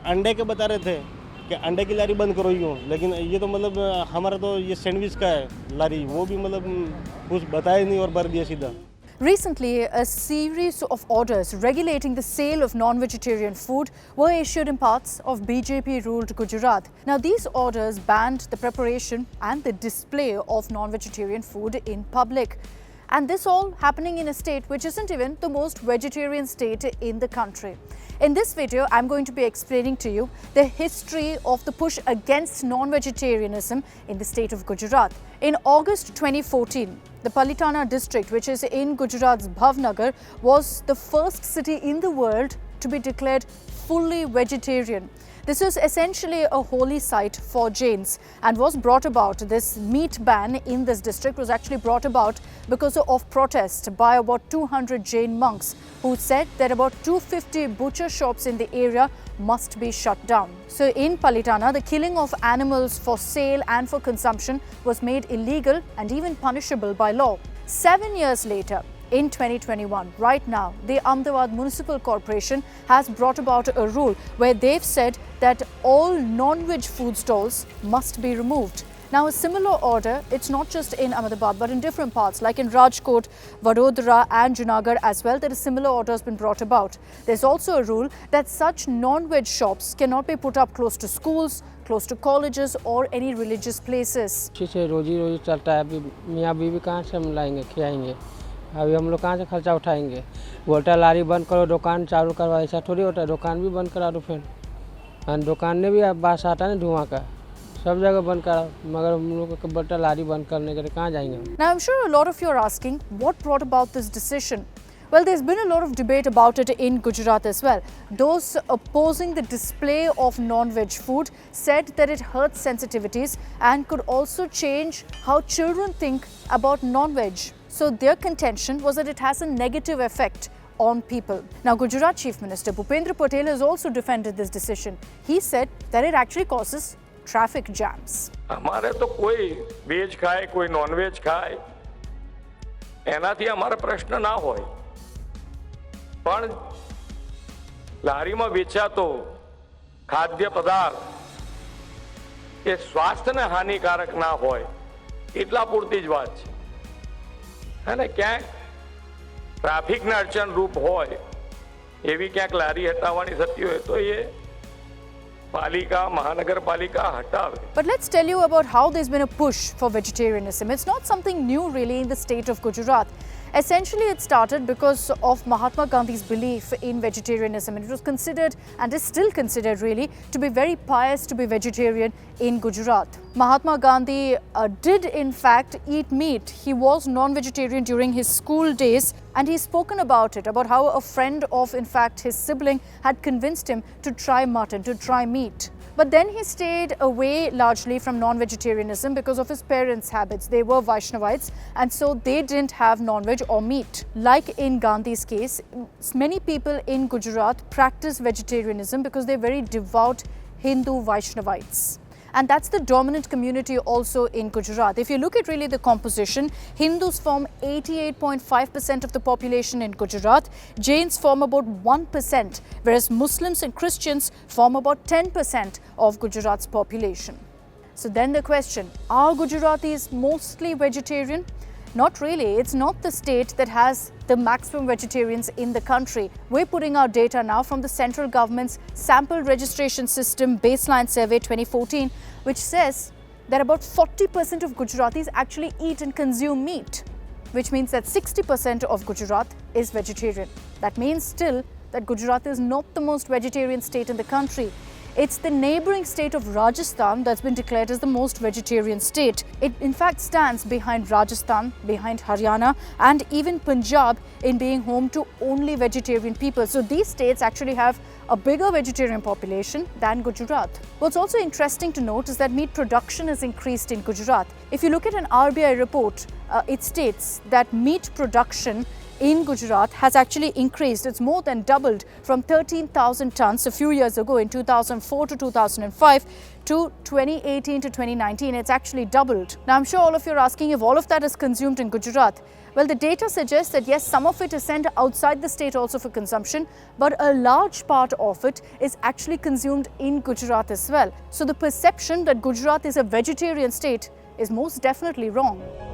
अंडे के बता रहे थे कि अंडे की लारी बंद करो यूँ, लेकिन ये तो मतलब हमारा तो ये सैंडविच का है लारी, वो भी मतलब कुछ बताया नहीं और भर दिया सीधा। Recently, a series of orders regulating the sale of non-vegetarian food were issued in parts of BJP-ruled Gujarat. Now, these orders banned the preparation and the display of non-vegetarian food in public. And this all happening in a state which isn't even the most vegetarian state in the country. In this video, I'm going to be explaining to you the history of the push against non-vegetarianism in the state of Gujarat. In August 2014, the Palitana district, which is in Gujarat's Bhavnagar, was the first city in the world to be declared fully vegetarian. This is essentially a holy site for Jains and was brought about, this meat ban in this district was actually brought about because of protest by about 200 Jain monks who said that about 250 butcher shops in the area must be shut down. So in Palitana, the killing of animals for sale and for consumption was made illegal and even punishable by law. 7 years later, in 2021, right now, the Ahmedabad Municipal Corporation has brought about a rule where they've said that all non-veg food stalls must be removed. Now, a similar order, it's not just in Ahmedabad but in different parts like in Rajkot, Vadodara and Junagadh as well, that a similar order has been brought about. There's also a rule that such non-veg shops cannot be put up close to schools, close to colleges or any religious places. रोजी चलता है, अभी मियाँ बीवी कहाँ से हम लाएंगे खिलाएंगे, अभी हम लोग कहाँ से खर्चा उठाएंगे। बोलता लारी बंद करो, दुकान चालू करवा, ऐसा थोड़ी होता है, दुकान भी बंद करा दो फिर। हाँ, दुकान में भी बास आता है ना धुआं का, सब जगह बंद करा, मगर हम लोग को बोलता लारी बंद करने के लिए कहाँ जाएंगे। Now I'm sure a lot of you are asking what brought about this decision. Well, there's been a lot of debate about it in Gujarat as well. Those opposing the display of non-veg food said that it hurts sensitivities and could also change how children think about non-veg. So their contention was that it has a negative effect on people. Now, Gujarat Chief Minister Bhupendra Patel has also defended this decision. He said that it actually causes traffic jams. हमारे तो कोई veg खाए कोई non veg खाए એનાથી અમારો પ્રશ્ન ના હોય, પણ લારીમાં વેચાતો ખાદ્ય પદાર્થ એ સ્વાસ્થ્યને હાનિકારક ના હોય એટલા પૂરતી જ વાત છે. અને ક્યાંક ટ્રાફિકને અડચણ રૂપ હોય એવી ક્યાંક લારી હટાવવાની થતી હોય તો એ પાલિકા મહાનગરપાલિકા હટાવે. But let's tell you about how there's been a push for vegetarianism. It's not something new really in the state of Gujarat. Essentially, it started because of Mahatma Gandhi's belief in vegetarianism. It was considered and is still considered really to be very pious to be vegetarian in Gujarat. Mahatma Gandhi did in fact eat meat. He was non-vegetarian during his school days and he's spoken about it, about how a friend of in fact his sibling had convinced him to try mutton, to try meat. But then he stayed away largely from non-vegetarianism because of his parents' habits. They were Vaishnavites and so they didn't have non-veg or meat. Like in Gandhi's case, many people in Gujarat practice vegetarianism because they're very devout Hindu Vaishnavites. And that's the dominant community also in Gujarat. If you look at really the composition, Hindus form 88.5% of the population in Gujarat, Jains form about 1%, whereas Muslims and Christians form about 10% of Gujarat's population. So then the question, are Gujaratis mostly vegetarian? Not really. It's not the state that has the maximum vegetarians in the country. We're putting our data now from the central government's sample registration system baseline survey 2014, which says that about 40% of Gujaratis actually eat and consume meat, which means that 60% of Gujarat is vegetarian. That means still that Gujarat is not the most vegetarian state in the country. It's the neighbouring state of Rajasthan that's been declared as the most vegetarian state. It in fact stands behind Rajasthan, behind Haryana and even Punjab in being home to only vegetarian people. So these states actually have a bigger vegetarian population than Gujarat. What's also interesting to note is that meat production has increased in Gujarat. If you look at an RBI report, it states that meat production in Gujarat has actually increased. It's more than doubled from 13,000 tons a few years ago in 2004 to 2005 to 2018 to 2019. It's actually doubled. Now, I'm sure all of you are asking if all of that is consumed in Gujarat. Well, the data suggests that yes, some of it is sent outside the state also for consumption, but a large part of it is actually consumed in Gujarat as well. So the perception that Gujarat is a vegetarian state is most definitely wrong.